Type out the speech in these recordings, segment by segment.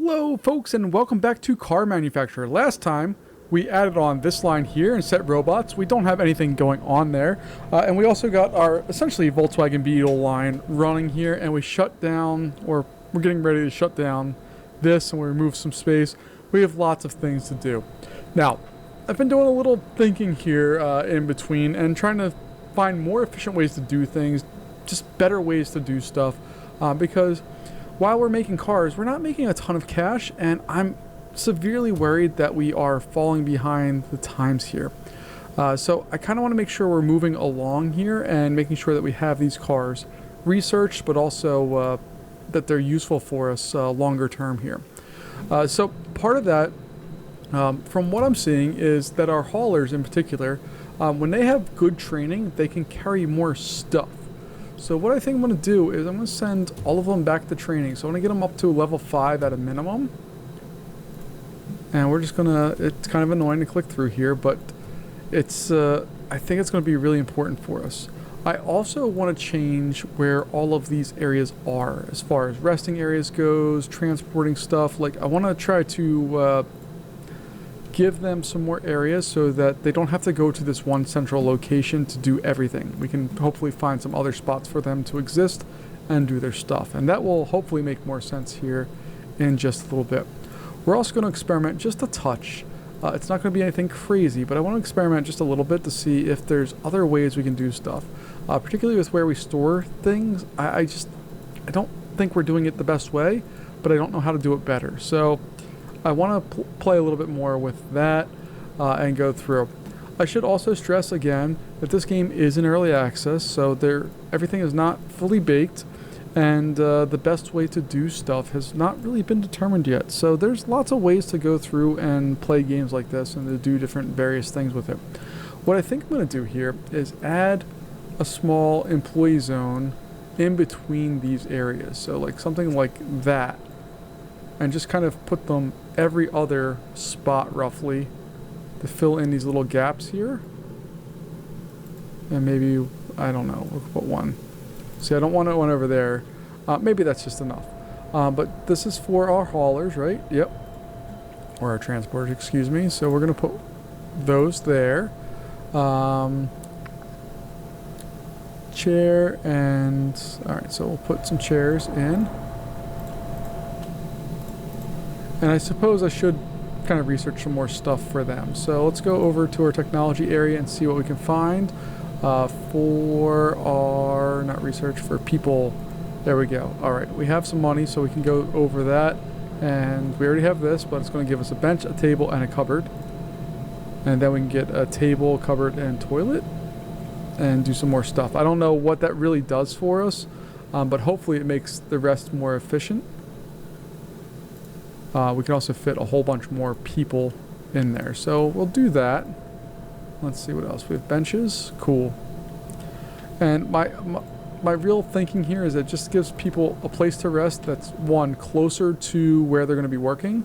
Hello folks and welcome back to Car Manufacturer. Last time we added on this line here and set robots. We don't have anything going on there. And we also got our essentially Volkswagen Beetle line running here, and we shut down, or we're getting ready to shut down this, and we remove some space. We have lots of things to do. Now, I've been doing a little thinking here in between and trying to find more efficient ways to do things, just better ways to do stuff, because while we're making cars, we're not making a ton of cash, and I'm severely worried that we are falling behind the times here. So I kind of want to make sure we're moving along here and making sure that we have these cars researched, but also that they're useful for us longer term here. So part of that, from what I'm seeing, is that our haulers in particular, when they have good training, they can carry more stuff. So what I think I'm going to do is I'm going to send all of them back to training. So I'm going to get them up to level 5 at a minimum. And we're just going to, it's kind of annoying to click through here, but it's, I think it's going to be really important for us. I also want to change where all of these areas are as far as resting areas goes, transporting stuff. Like, I want to try to give them some more areas so that they don't have to go to this one central location to do everything. We can hopefully find some other spots for them to exist and do their stuff. And that will hopefully make more sense here in just a little bit. We're also going to experiment just a touch. It's not going to be anything crazy, but I want to experiment just a little bit to see if there's other ways we can do stuff. Particularly with where we store things, I don't think we're doing it the best way, but I don't know how to do it better. So I want to play a little bit more with that and go through. I should also stress again that this game is in early access, so everything is not fully baked, and the best way to do stuff has not really been determined yet. So there's lots of ways to go through and play games like this and to do different various things with it. What I think I'm going to do here is add a small employee zone in between these areas. So like something like that. And just kind of put them every other spot roughly to fill in these little gaps here. And maybe, I don't know, we'll put one. See, I don't want one over there. Maybe that's just enough. But this is for our haulers, right? Yep. Or our transporters, excuse me. So we're going to put those there. Chair and... Alright, so we'll put some chairs in. And I suppose I should kind of research some more stuff for them. So let's go over to our technology area and see what we can find for our, not research, for people. There we go. All right, we have some money, so we can go over that. And we already have this, but it's going to give us a bench, a table, and a cupboard. And then we can get a table, cupboard, and toilet and do some more stuff. I don't know what that really does for us, but hopefully it makes the rest more efficient. We can also fit a whole bunch more people in there. So we'll do that. Let's see what else. We have benches. Cool. And my real thinking here is it just gives people a place to rest that's, one, closer to where they're going to be working.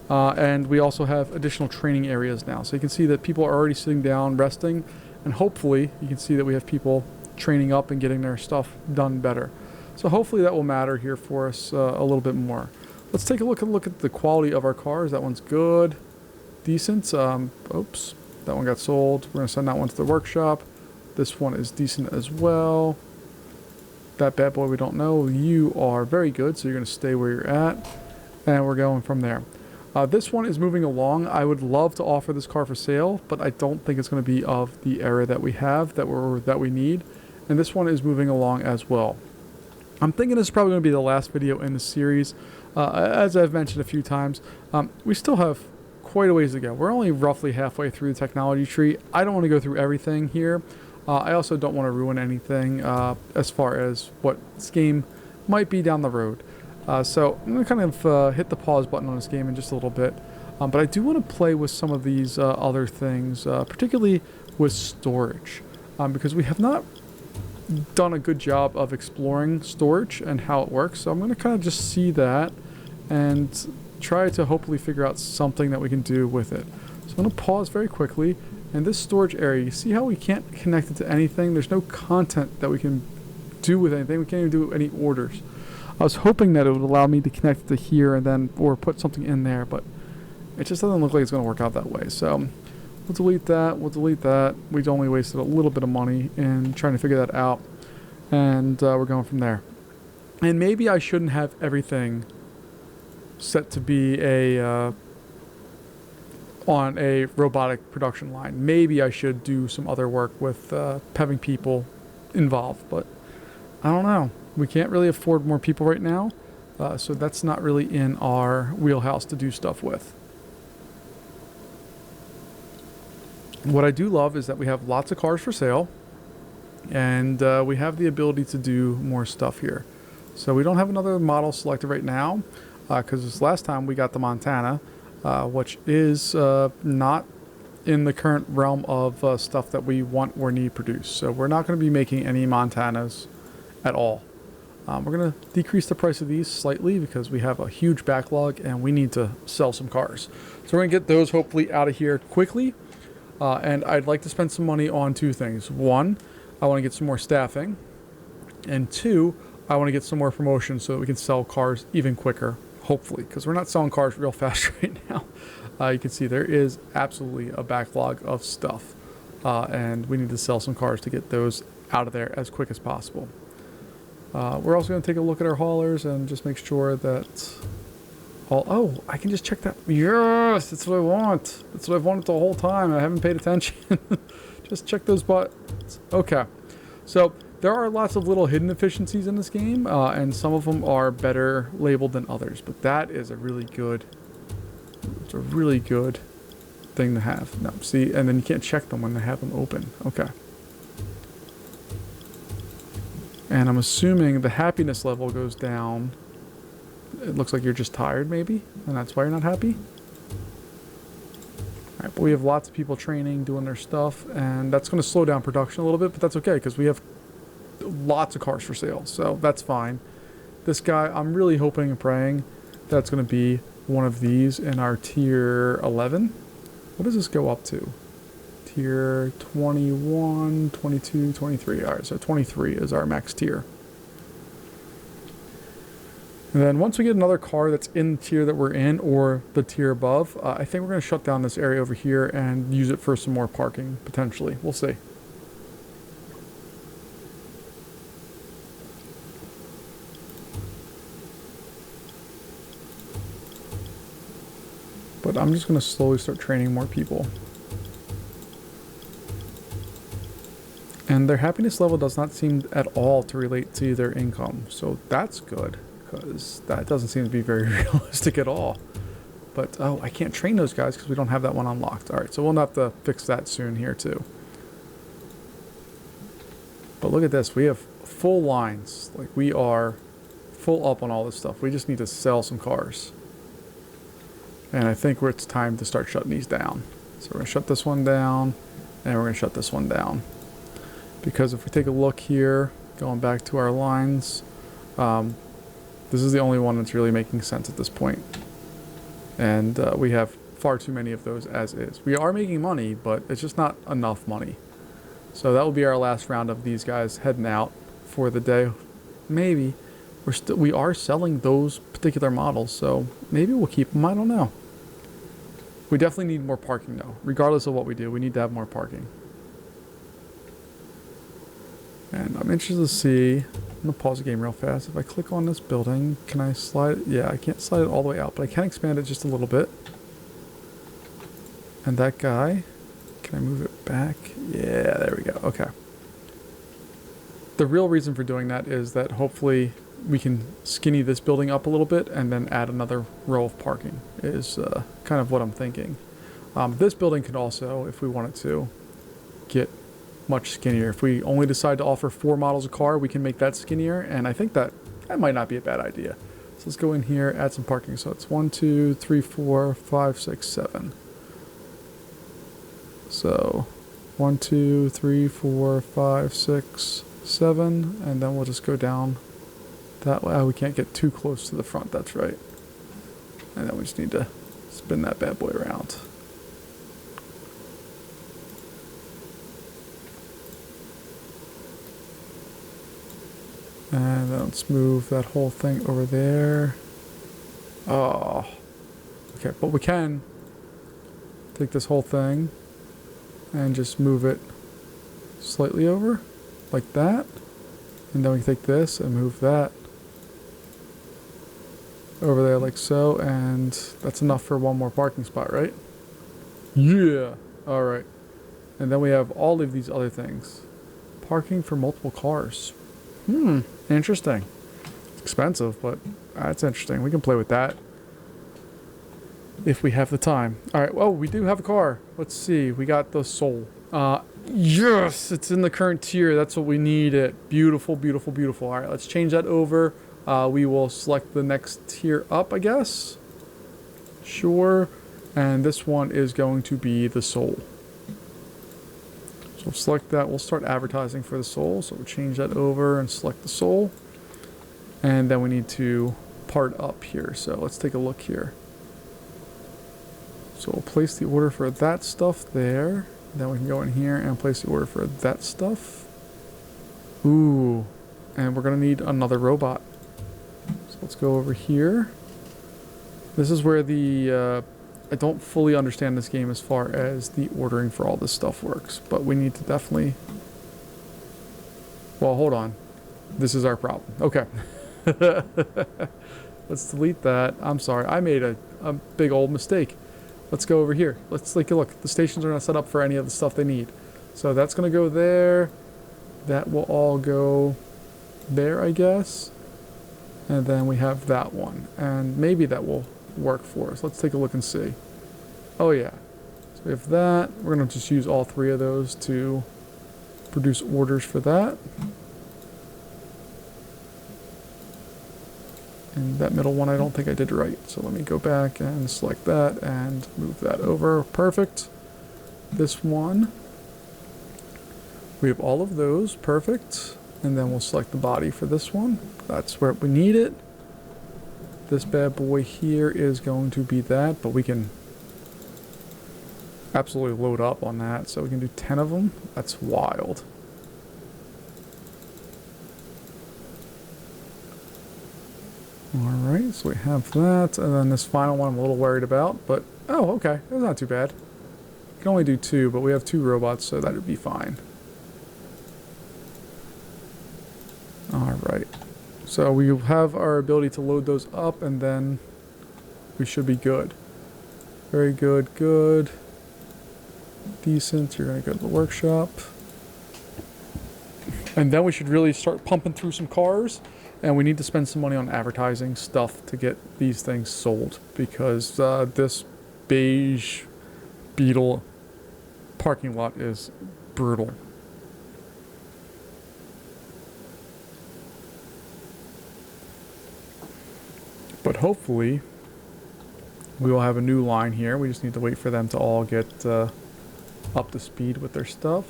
And we also have additional training areas now. So you can see that people are already sitting down, resting. And hopefully you can see that we have people training up and getting their stuff done better. So hopefully that will matter here for us a little bit more. Let's take a look at the quality of our cars. That one's good, decent. Oops, that one got sold. We're gonna send that one to the workshop. This one is decent as well. That bad boy we don't know. You are very good, so you're gonna stay where you're at, and we're going from there. This one is moving along. I would love to offer this car for sale, but I don't think it's gonna be of the era that we have, that we need. And this one is moving along as well. I'm thinking this is probably going to be the last video in the series. As I've mentioned a few times, we still have quite a ways to go. We're only roughly halfway through the technology tree. I don't want to go through everything here. I also don't want to ruin anything as far as what this game might be down the road. So I'm going to kind of hit the pause button on this game in just a little bit. But I do want to play with some of these other things, particularly with storage, because we have not done a good job of exploring storage and how it works. So I'm going to kind of just see that and try to hopefully figure out something that we can do with it. So I'm going to pause very quickly. And this storage area, you see how we can't connect it to anything? There's no content that we can do with anything. We can't even do any orders. I was hoping that it would allow me to connect to here and then, or put something in there, but it just doesn't look like it's going to work out that way. So we'll delete that. We'll delete that. We've only wasted a little bit of money in trying to figure that out. And we're going from there. And maybe I shouldn't have everything set to be on a robotic production line. Maybe I should do some other work with having people involved, but I don't know. We can't really afford more people right now, so that's not really in our wheelhouse to do stuff with. What I do love is that we have lots of cars for sale, and we have the ability to do more stuff here. So we don't have another model selected right now, because this last time we got the Montana, which is not in the current realm of stuff that we want or need produced. So we're not going to be making any Montanas at all. We're going to decrease the price of these slightly because we have a huge backlog and we need to sell some cars. So we're going to get those hopefully out of here quickly. And I'd like to spend some money on two things. One, I want to get some more staffing. And two, I want to get some more promotions so that we can sell cars even quicker, hopefully, because we're not selling cars real fast right now. You can see there is absolutely a backlog of stuff. And we need to sell some cars to get those out of there as quick as possible. We're also going to take a look at our haulers and just make sure that oh, I can just check that. Yes, that's what I want. That's what I've wanted the whole time. I haven't paid attention. Just check those buttons. Okay. So there are lots of little hidden efficiencies in this game, and some of them are better labeled than others, but that is a really good, it's a really good thing to have. No, see, and then you can't check them when they have them open. Okay. And I'm assuming the happiness level goes down. It looks like you're just tired, maybe, and that's why you're not happy. All right, but we have lots of people training, doing their stuff, and that's going to slow down production a little bit, but that's okay because we have lots of cars for sale, so that's fine. This guy, I'm really hoping and praying that's going to be one of these in our tier 11. What does this go up to? Tier 21, 22, 23. All right, so 23 is our max tier. And then once we get another car that's in the tier that we're in or the tier above, I think we're going to shut down this area over here and use it for some more parking, potentially. We'll see. But I'm just going to slowly start training more people. And their happiness level does not seem at all to relate to their income. So that's good, because that doesn't seem to be very realistic at all. But, oh, I can't train those guys because we don't have that one unlocked. All right, so we'll have to fix that soon here too. But look at this. We have full lines. Like, we are full up on all this stuff. We just need to sell some cars. And I think it's time to start shutting these down. So we're going to shut this one down, and we're going to shut this one down. Because if we take a look here, going back to our lines, this is the only one that's really making sense at this point. And we have far too many of those as is. We are making money, but it's just not enough money. So that will be our last round of these guys heading out for the day. Maybe. We are selling those particular models, so maybe we'll keep them. I don't know. We definitely need more parking, though. Regardless of what we do, we need to have more parking. And I'm interested to see, I'm going to pause the game real fast. If I click on this building, can I slide it? Yeah, I can't slide it all the way out, but I can expand it just a little bit. And that guy, can I move it back? Yeah, there we go. Okay. The real reason for doing that is that hopefully we can skinny this building up a little bit and then add another row of parking is kind of what I'm thinking. This building could also, if we wanted to, get much skinnier. If we only decide to offer 4 models of car, we can make that skinnier, and I think that might not be a bad idea. So let's go in here, add some parking. So it's 1, 2, 3, 4, 5, 6, 7. So 1, 2, 3, 4, 5, 6, 7, and then we'll just go down that way. Oh, we can't get too close to the front, that's right. And then we just need to spin that bad boy around. And then let's move that whole thing over there. Oh. Okay, but we can take this whole thing and just move it slightly over, like that. And then we can take this and move that over there like so, and that's enough for one more parking spot, right? Yeah. Alright. And then we have all of these other things. Parking for multiple cars. Interesting. It's expensive, but that's interesting. We can play with that if we have the time. Alright, well, we do have a car. Let's see. We got the Soul. Yes! It's in the current tier. That's what we need. It. Beautiful, beautiful, beautiful. Alright, let's change that over. We will select the next tier up, I guess. Sure. And this one is going to be the Soul. So we'll select that. We'll start advertising for the Soul. So we'll change that over and select the Soul. And then we need to part up here. So let's take a look here. So we'll place the order for that stuff there. Then we can go in here and place the order for that stuff. Ooh. And we're going to need another robot. So let's go over here. This is where the... I don't fully understand this game as far as the ordering for all this stuff works. But we need to definitely... Well, hold on. This is our problem. Okay. Let's delete that. I'm sorry. I made a big old mistake. Let's go over here. Let's take a look. The stations are not set up for any of the stuff they need. So that's going to go there. That will all go there, I guess. And then we have that one. And maybe that will work for us. Let's take a look and see. Oh, yeah. So we have that. We're going to just use all three of those to produce orders for that. And that middle one, I don't think I did right. So let me go back and select that and move that over. Perfect. This one. We have all of those. Perfect. And then we'll select the body for this one. That's where we need it. This bad boy here is going to be that, but we can absolutely load up on that. So we can do 10 of them. That's wild. Alright, so we have that, and then this final one I'm a little worried about, but, oh, okay, that's not too bad. We can only do 2, but we have 2 robots, so that would be fine. Alright, so we have our ability to load those up, and then we should be good. Very good, good. Decent, you're going to go to the workshop. And then we should really start pumping through some cars. And we need to spend some money on advertising stuff to get these things sold. Because this beige Beetle parking lot is brutal. But hopefully, we will have a new line here. We just need to wait for them to all get up to speed with their stuff.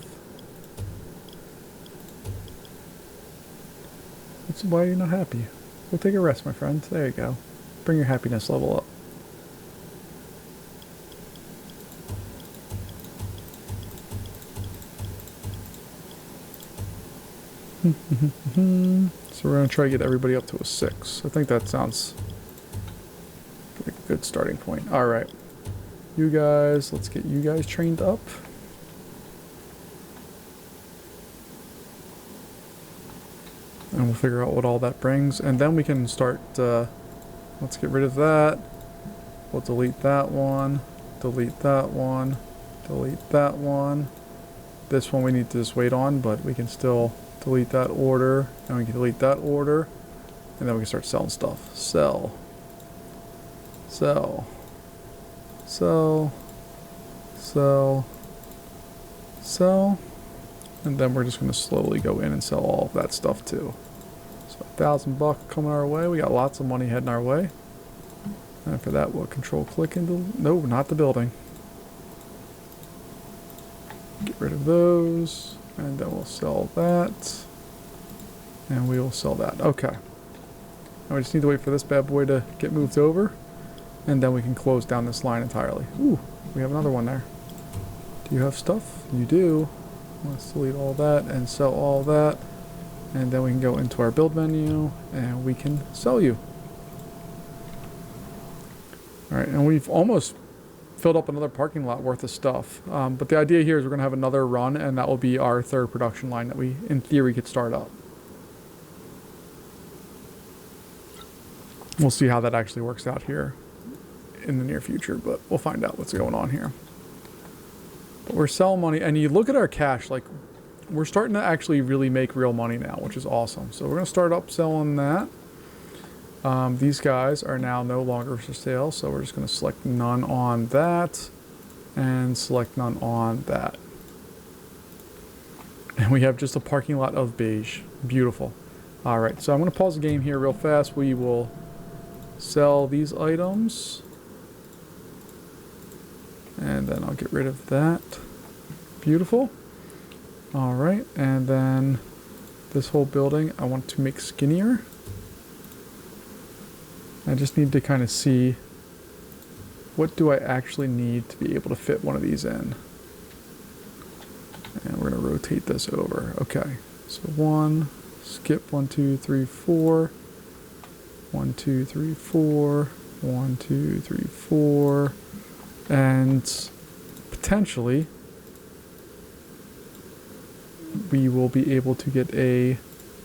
Why are you not happy? Go take a rest, my friend. There you go. Bring your happiness level up. So we're going to try to get everybody up to a 6. I think that sounds like a good starting point. Alright. You guys, let's get you guys trained up. And we'll figure out what all that brings. And then we can start, let's get rid of that. We'll delete that one. Delete that one. Delete that one. This one we need to just wait on, but we can still delete that order. And we can delete that order. And then we can start selling stuff. Sell. Sell. Sell. Sell. Sell. And then we're just going to slowly go in and sell all of that stuff too. So $1,000 coming our way. We got lots of money heading our way. And for that, we'll control click into... No, not the building. Get rid of those. And then we'll sell that. And we will sell that. Okay. Now we just need to wait for this bad boy to get moved over. And then we can close down this line entirely. Ooh, we have another one there. Do you have stuff? You do. Let's delete all that and sell all that. And then we can go into our build menu and we can sell you. Alright, and we've almost filled up another parking lot worth of stuff. But the idea here is we're going to have another run, and that will be our third production line that we, in theory, could start up. We'll see how that actually works out here in the near future, but we'll find out what's going on here. But we're selling money, and you look at our cash, like, we're starting to actually really make real money now, which is awesome. So we're going to start up selling that. These guys are now no longer for sale, so we're just going to select none on that and select none on that. And we have just a parking lot of beige. Beautiful. Alright, so I'm going to pause the game here real fast. We will sell these items. And then I'll get rid of that. Beautiful. Alright, and then this whole building I want to make skinnier. I just need to kind of see what do I actually need to be able to fit one of these in. And we're going to rotate this over. Okay, so skip 1, 2, 3, 4. 1, 2, 3, 4. 1, 2, 3, 4. And potentially we will be able to get a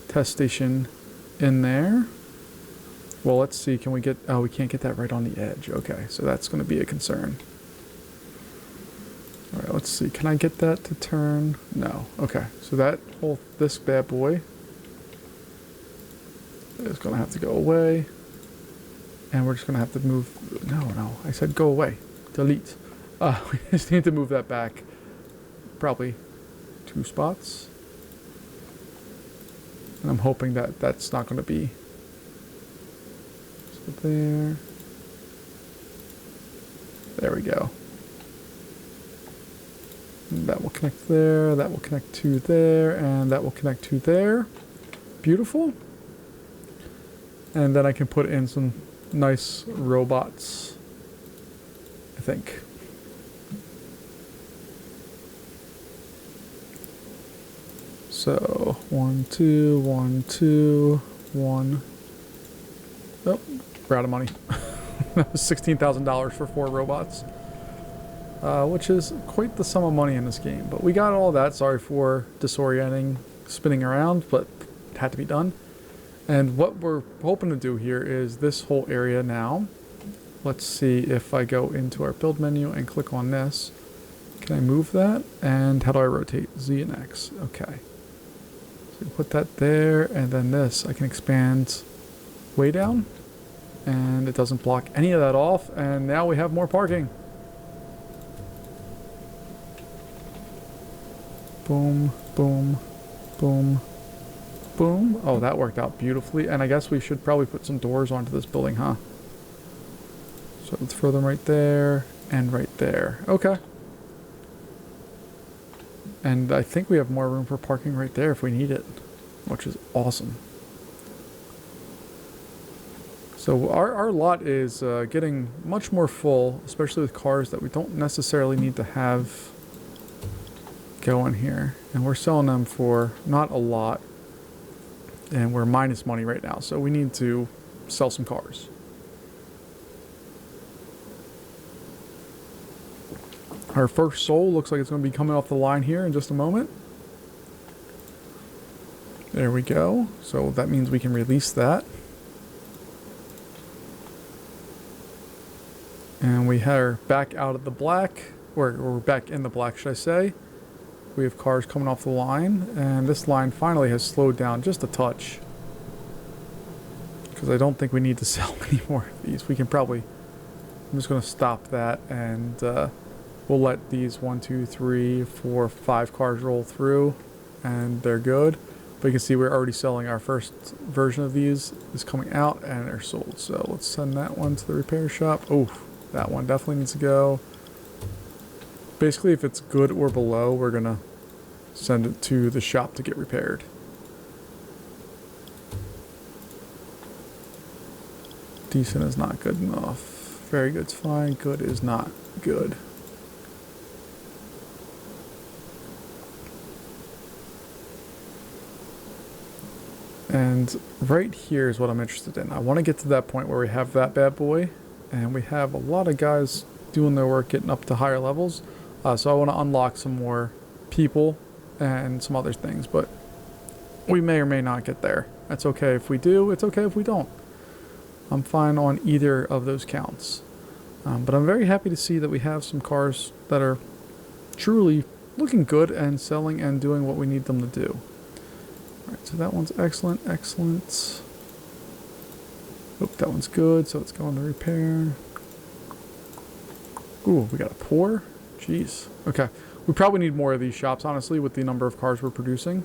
test station in there. Well, let's see, can we get, oh, we can't get that right on the edge. Okay, so that's going to be a concern. All right, let's see, can I get that to turn? No. Okay, so this bad boy is going to have to go away. And we're just going to have to move, no, I said go away. Delete. We just need to move that back probably 2 spots. And I'm hoping that that's not going to be there. There we go. And that will connect there, that will connect to there, and that will connect to there. Beautiful. And then I can put in some nice robots, I think. So 1, 2, 1, 2, 1. Oh, we're out of money. That was $16,000 for 4 robots, which is quite the sum of money in this game. But we got all that. Sorry for disorienting, spinning around, but it had to be done. And what we're hoping to do here is this whole area now. Let's see if I go into our build menu and click on this. Can I move that? And how do I rotate? Z and X. Okay. So put that there, and then this I can expand way down. And it doesn't block any of that off, and now we have more parking. Boom, boom, boom, boom. Oh, that worked out beautifully. And I guess we should probably put some doors onto this building, huh? So let's throw them right there and right there. Okay. And I think we have more room for parking right there if we need it, which is awesome. So our lot is getting much more full, especially with cars that we don't necessarily need to have going here. And we're selling them for not a lot. And we're minus money right now, so we need to sell some cars. Our first soul looks like it's going to be coming off the line here in just a moment. There we go. So that means we can release that. And we are back out of the black, or we're back in the black, should I say. We have cars coming off the line, and this line finally has slowed down just a touch. Because I don't think we need to sell any more of these. We can probably, I'm just going to stop that, and we'll let these 1, 2, 3, 4, 5 cars roll through, and they're good. But you can see we're already selling our first version of these is coming out, and they're sold. So let's send that one to the repair shop. Oh, that one definitely needs to go. Basically, if it's good or below, we're going to send it to the shop to get repaired. Decent is not good enough. Very good's fine. Good is not good. And right here is what I'm interested in. I want to get to that point where we have that bad boy, and we have a lot of guys doing their work, getting up to higher levels. So I want to unlock some more people and some other things, but we may or may not get there. That's okay if we do, it's okay if we don't. I'm fine on either of those counts. But I'm very happy to see that we have some cars that are truly looking good and selling and doing what we need them to do. Alright, so that one's excellent, excellent. Oh, that one's good, so it's going to repair. Ooh, we got a pour? Jeez. Okay. We probably need more of these shops, honestly, with the number of cars we're producing.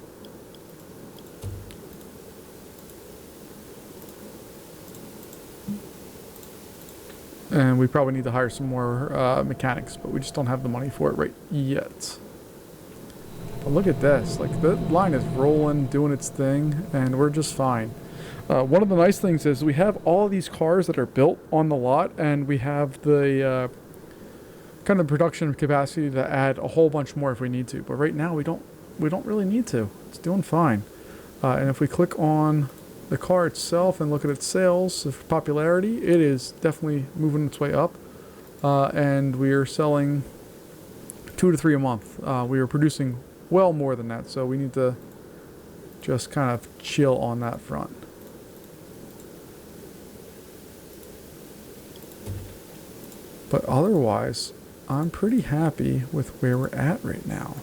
And we probably need to hire some more mechanics, but we just don't have the money for it right yet. But look at this. Like, the line is rolling, doing its thing, and we're just fine. One of the nice things is we have all of these cars that are built on the lot, and we have the kind of production capacity to add a whole bunch more if we need to. But right now, we don't really need to. It's doing fine. And if we click on the car itself and look at its sales of popularity, it is definitely moving its way up. And we are selling 2 to 3 a month. We are producing well more than that, so we need to just kind of chill on that front. But otherwise, I'm pretty happy with where we're at right now.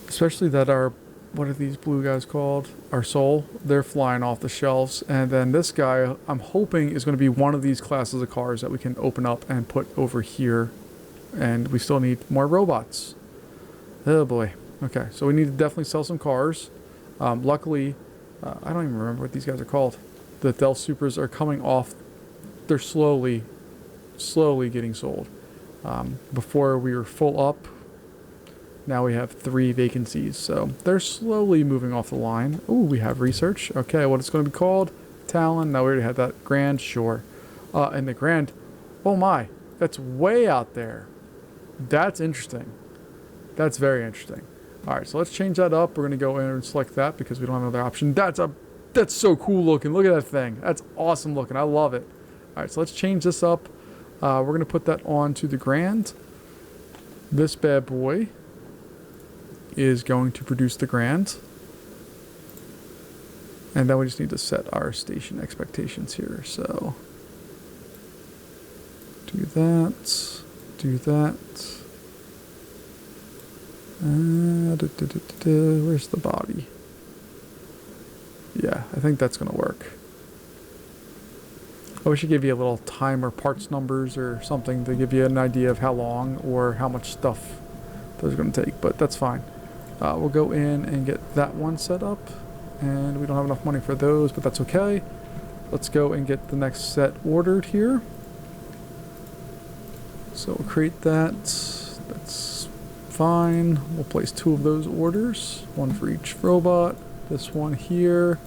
Especially that our, what are these blue guys called? Our Soul, they're flying off the shelves. And then this guy, I'm hoping, is going to be one of these classes of cars that we can open up and put over here. And we still need more robots. Oh boy. Okay, so we need to definitely sell some cars. Luckily, I don't even remember what these guys are called. The Del Supers are coming off. They're slowly getting sold. Before we were full up. Now we have 3 vacancies, so they're slowly moving off the line. Ooh, we have research. Okay, what it's going to be called? Talon. No, we already had that. Grand, sure. And the Grand, oh my, that's way out there. That's interesting. That's very interesting. All right, so let's change that up. We're going to go in and select that because we don't have another option. That's so cool looking. Look at that thing. That's awesome looking. I love it. All right, so let's change this up. We're going to put that on to the Grand. This bad boy is going to produce the Grand. And then we just need to set our station expectations here. So do that. Do that. Where's the body? Yeah, I think that's going to work. I wish I give you a little time or parts numbers or something to give you an idea of how long or how much stuff those are going to take, but that's fine. We'll go in and get that one set up, and we don't have enough money for those, but that's okay. Let's go and get the next set ordered here. So we'll create that. That's fine. We'll place 2 of those orders, 1 for each robot. This one here.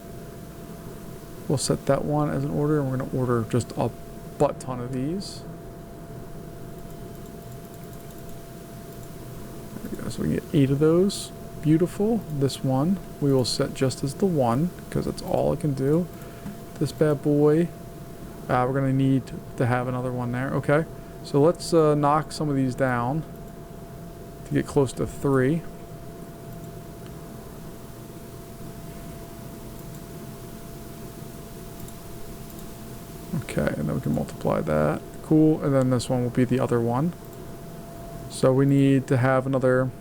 We'll set that one as an order, and we're going to order just a butt ton of these. There we go. So we can get 8 of those. Beautiful. This one we will set just as the 1 because that's all it can do. This bad boy, we're going to need to have another one there. Okay. So let's knock some of these down to get close to 3. Okay, and then we can multiply that. Cool, and then this one will be the other one. So we need to have another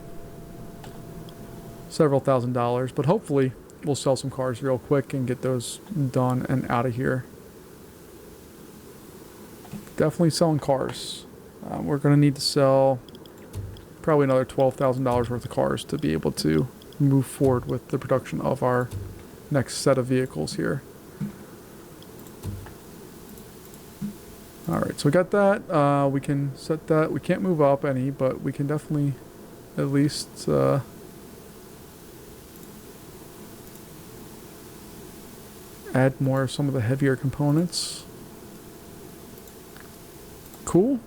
several $1,000s, but hopefully we'll sell some cars real quick and get those done and out of here. Definitely selling cars. We're going to need to sell probably another $12,000 worth of cars to be able to move forward with the production of our next set of vehicles here. Alright, so we got that. We can set that. We can't move up any, but we can definitely at least add more of some of the heavier components. Cool.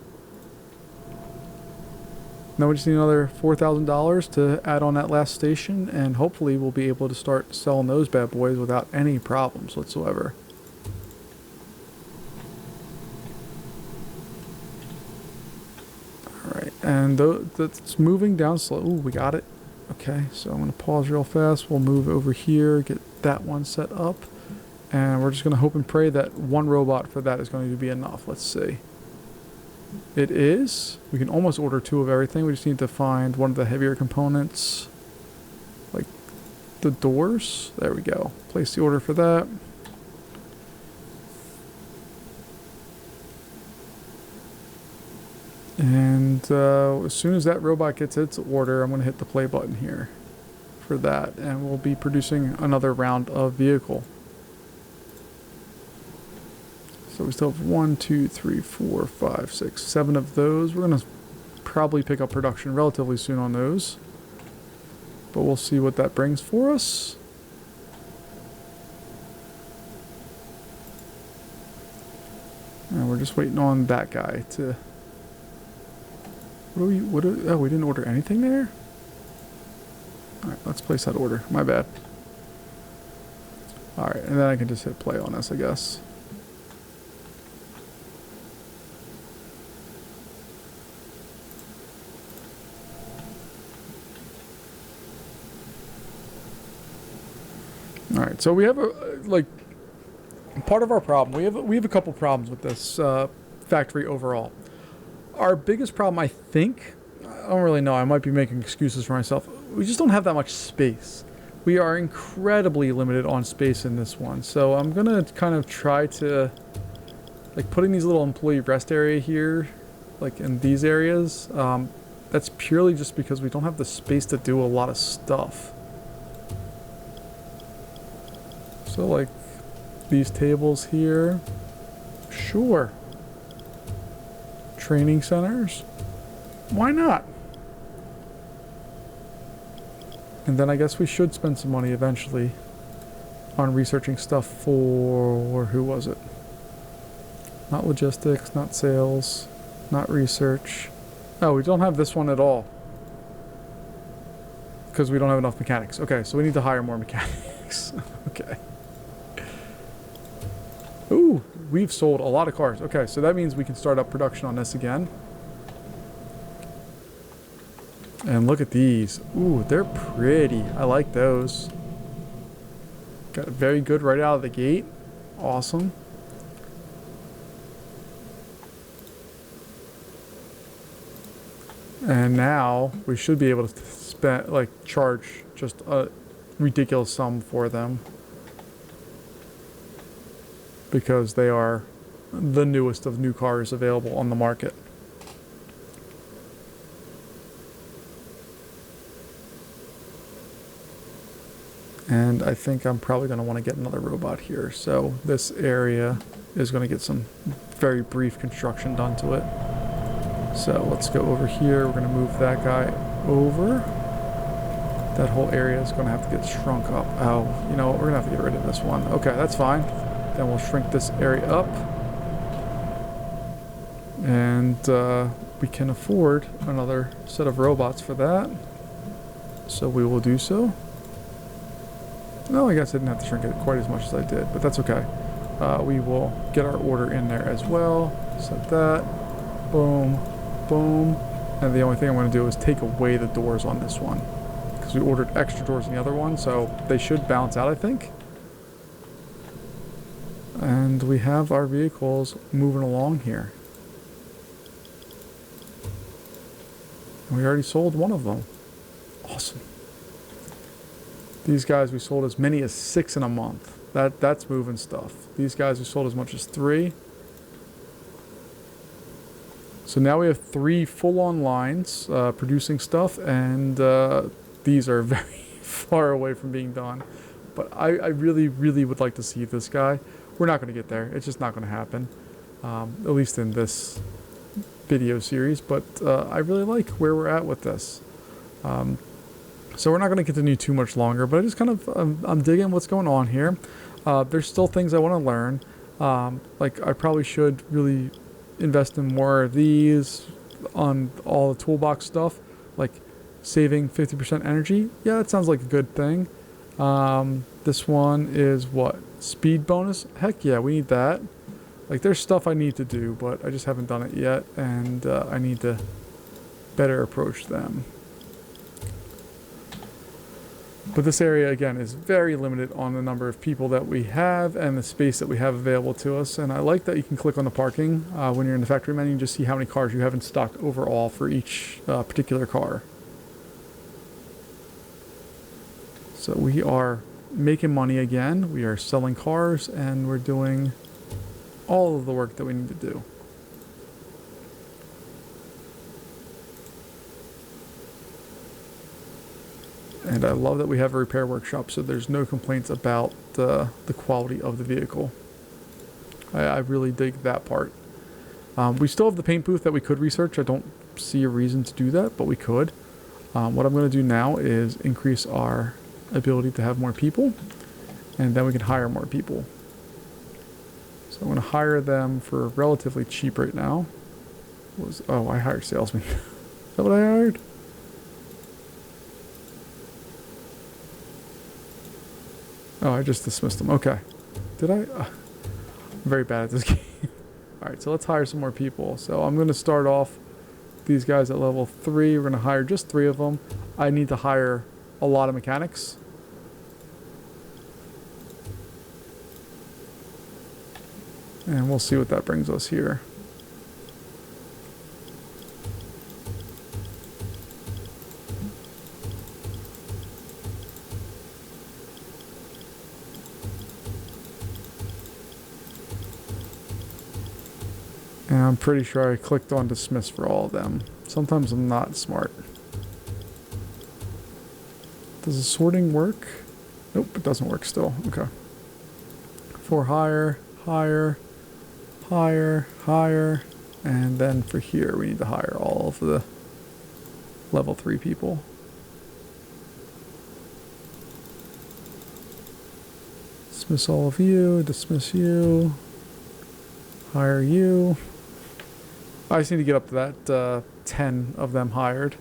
Now we just need another $4,000 to add on that last station, and hopefully we'll be able to start selling those bad boys without any problems whatsoever. Alright, and that's moving down slow. Ooh, we got it. Okay, so I'm going to pause real fast. We'll move over here, get that one set up, and we're just going to hope and pray that one robot for that is going to be enough. Let's see. It is. We can almost order 2 of everything. We just need to find one of the heavier components, like the doors. There we go. Place the order for that. And as soon as that robot gets its order, I'm going to hit the play button here for that, and we'll be producing another round of vehicle. So we still have 1, 2, 3, 4, 5, 6, 7 of those. We're going to probably pick up production relatively soon on those, but we'll see what that brings for us. And we're just waiting on that guy to... oh, we didn't order anything there? Alright, let's place that order. My bad. Alright, and then I can just hit play on this, I guess. Alright, so we have part of our problem. We have a couple problems with this factory overall. Our biggest problem, I think, I don't really know, I might be making excuses for myself. We just don't have that much space. We are incredibly limited on space in this one. So I'm going to kind of try to, like, putting these little employee rest area here, like in these areas, that's purely just because we don't have the space to do a lot of stuff. So like these tables here, sure. Training centers, why not? And then I guess we should spend some money eventually on researching stuff for, who was it? Not logistics, not sales, not research. Oh, we don't have this one at all. Because we don't have enough mechanics. Okay, so we need to hire more mechanics. Okay. Ooh, we've sold a lot of cars. Okay, so that means we can start up production on this again. And look at these. Ooh, they're pretty. I like those. Got it very good right out of the gate. Awesome. And now we should be able to charge just a ridiculous sum for them, because they are the newest of new cars available on the market. And I think I'm probably going to want to get another robot here. So this area is going to get some very brief construction done to it. So let's go over here. We're going to move that guy over. That whole area is going to have to get shrunk up. Oh, you know what? We're going to have to get rid of this one. Okay, that's fine. Then we'll shrink this area up. And we can afford another set of robots for that. So we will do so. No, I guess I didn't have to shrink it quite as much as I did, but that's okay. We will get our order in there as well. Set that. Boom. Boom. And the only thing I'm going to do is take away the doors on this one, because we ordered extra doors in the other one, so they should balance out, I think. And we have our vehicles moving along here. And we already sold one of them. Awesome. These guys, we sold as many as 6 in a month. That's moving stuff. These guys, we sold as much as 3. So now we have 3 full-on lines producing stuff, and these are very far away from being done. But I really, really would like to see this guy. We're not going to get there. It's just not going to happen, at least in this video series. But I really like where we're at with this. So we're not going to continue too much longer, but I just kind of, I'm digging what's going on here. There's still things I want to learn. Like I probably should really invest in more of these on all the toolbox stuff. like saving 50% energy. Yeah, that sounds like a good thing. This one is what? Speed bonus? Heck yeah, we need that. Like, there's stuff I need to do, but I just haven't done it yet, and I need to better approach them. But this area, again, is very limited on the number of people that we have and the space that we have available to us. And I like that you can click on the parking when you're in the factory menu and just see how many cars you have in stock overall for each particular car. So we are making money again. We are selling cars, and we're doing all of the work that we need to do. And I love that we have a repair workshop, so there's no complaints about the quality of the vehicle. I really dig that part. We still have the paint booth that we could research. I don't see a reason to do that, but we could. What I'm going to do now is increase our ability to have more people, and then we can hire more people. So I'm going to hire them for relatively cheap right now. Oh, I hired salesmen. Is that what I hired? Oh, I just dismissed them. Okay. Did I? I'm very bad at this game. Alright, so let's hire some more people. So I'm going to start off these guys at level 3. We're going to hire just 3 of them. I need to hire a lot of mechanics. And we'll see what that brings us here. And I'm pretty sure I clicked on dismiss for all of them. Sometimes I'm not smart. Does the sorting work? Nope, it doesn't work still. Okay. For hire, hire, hire, hire, and then for here we need to hire all of the level 3 people. Dismiss all of you, dismiss you, hire you. I just need to get up to that 10 of them hired,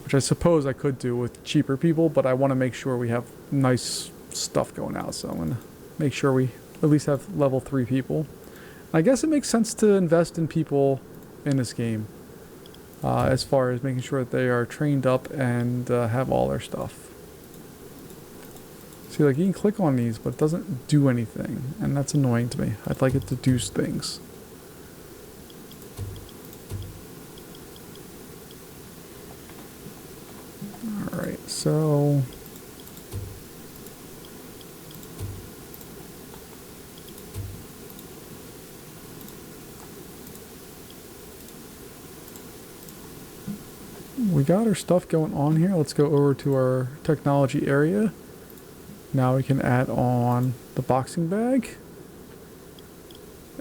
which I suppose I could do with cheaper people, but I want to make sure we have nice stuff going out, so I'm going to make sure we at least have level 3 people. I guess it makes sense to invest in people in this game, as far as making sure that they are trained up and have all their stuff. See, like, you can click on these, but it doesn't do anything, and that's annoying to me. I'd like it to do things. Alright, so we got our stuff going on here. Let's go over to our technology area. Now we can add on the boxing bag,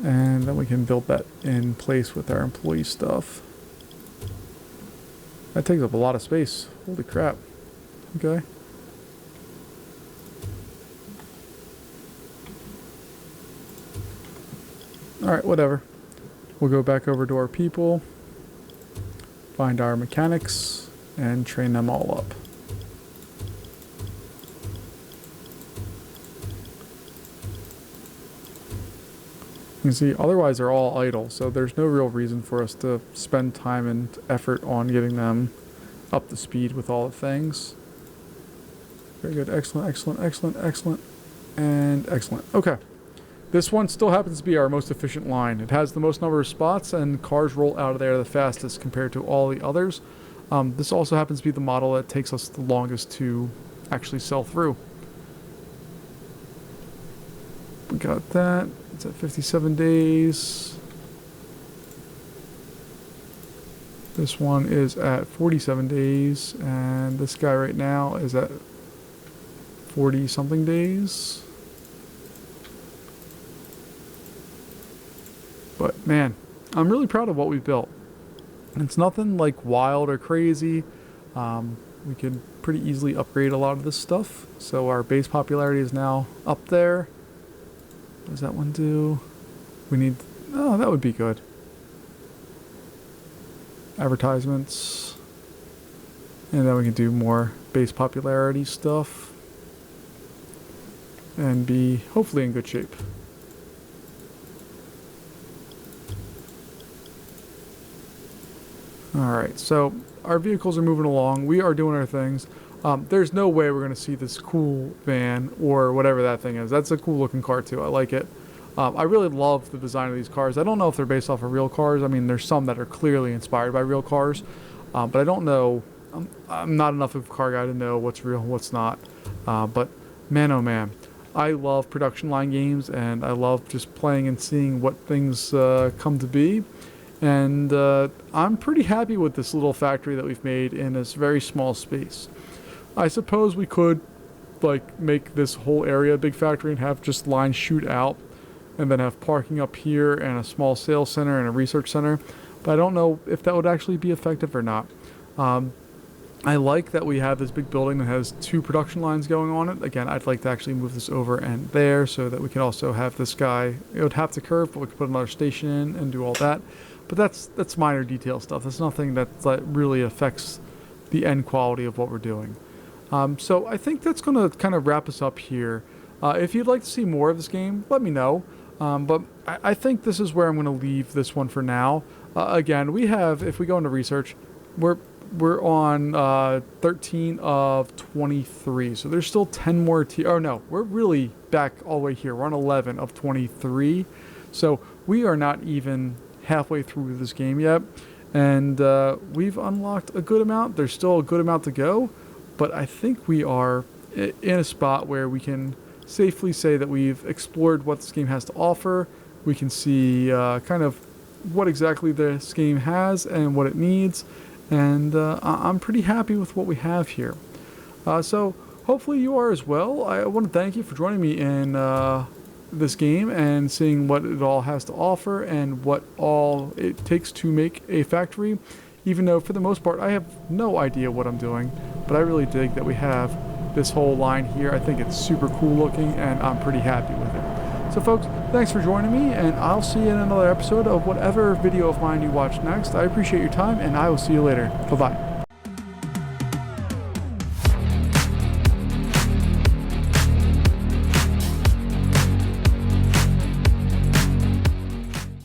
and then we can build that in place with our employee stuff. That takes up a lot of space. Holy crap. Okay. Alright, whatever. We'll go back over to our people, find our mechanics, and train them all up. You can see, otherwise they're all idle, so there's no real reason for us to spend time and effort on getting them up to speed with all the things. Very good. Excellent, excellent, excellent, excellent, and excellent. Okay. This one still happens to be our most efficient line. It has the most number of spots, and cars roll out of there the fastest compared to all the others. This also happens to be the model that takes us the longest to actually sell through. We got that. It's at 57 days. This one is at 47 days, and this guy right now is at 40 something days. But man, I'm really proud of what we've built. It's nothing like wild or crazy. We can pretty easily upgrade a lot of this stuff. So our base popularity is now up there. What does that one do? We need... Oh, that would be good. Advertisements. And then we can do more base popularity stuff and be hopefully in good shape. Alright, so our vehicles are moving along. We are doing our things. There's no way we're going to see this cool van or whatever that thing is. That's a cool looking car too. I like it. I really love the design of these cars. I don't know if they're based off of real cars. I mean, there's some that are clearly inspired by real cars. But I don't know. I'm not enough of a car guy to know what's real and what's not. But man, oh man. I love production line games, and I love just playing and seeing what things come to be. And I'm pretty happy with this little factory that we've made in this very small space. I suppose we could like make this whole area a big factory and have just lines shoot out and then have parking up here and a small sales center and a research center. But I don't know if that would actually be effective or not. I like that we have this big building that has 2 production lines going on it. Again, I'd like to actually move this over and there so that we can also have this guy. It would have to curve, but we could put another station in and do all that. But that's minor detail stuff. That's nothing that really affects the end quality of what we're doing. So I think that's going to kind of wrap us up here. If you'd like to see more of this game, let me know. But I think this is where I'm going to leave this one for now. Again, we have, if we go into research, we're on 13 of 23. So there's still 10 more oh no, we're really back all the way here. We're on 11 of 23. So we are not even halfway through this game yet. And we've unlocked a good amount. There's still a good amount to go. But I think we are in a spot where we can safely say that we've explored what this game has to offer. We can see kind of what exactly this game has and what it needs. And I'm pretty happy with what we have here. So hopefully you are as well. I want to thank you for joining me in this game and seeing what it all has to offer and what all it takes to make a factory. Even though for the most part I have no idea what I'm doing, but I really dig that we have this whole line here. I think it's super cool looking and I'm pretty happy with it. So folks, thanks for joining me, and I'll see you in another episode of whatever video of mine you watch next. I appreciate your time, and I will see you later. Bye-bye.